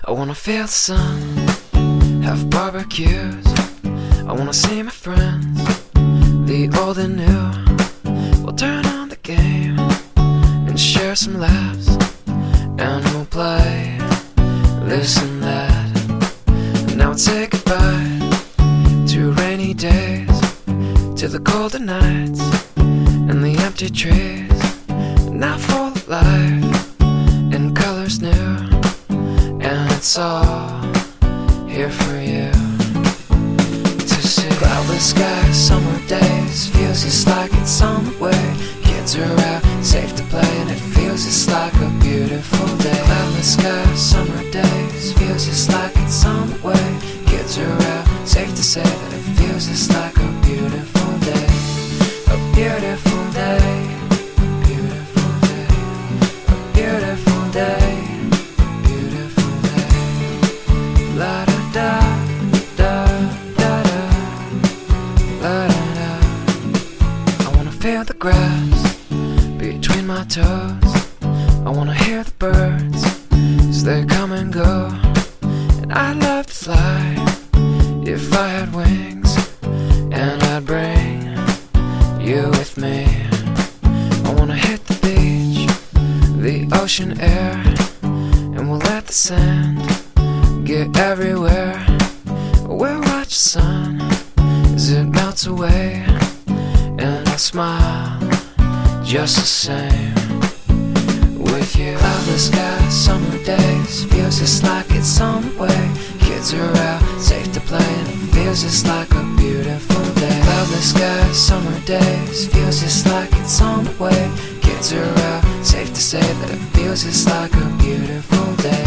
I wanna feel the sun, have barbecues. I wanna see my friends, the old and new. We'll turn on the game and share some laughs, and we'll play this and that. And now we'll say goodbye to rainy days, to the colder nights and the empty trees. Now full of life and colors new, and it's all here for you to see. Cloudless skies, summer days, feels just like it's on the way. Kids are out, safe to play, and it feels just like a beautiful day. Cloudless skies, summer days, feels just like it's on the way. Kids are out, safe to say that it feels just like a beautiful day. A beautiful day. Beautiful day, beautiful day. La da da da da da, la da da. I wanna feel the grass between my toes. I wanna hear the birds as they come and go. And I'd love to fly if I had wings, and I'd bring you with me. I wanna hit the beach, the ocean air, and we'll let the sand get everywhere. We'll watch the sun as it melts away, and I'll smile just the same with you. Cloudless skies, summer days, feels just like it's on the way. Kids are out, safe to play, and it feels just like a beautiful day. Cloudless skies, summer days, feels just like it's on the way. Kids are out, safe to say that it feels just like a beautiful day.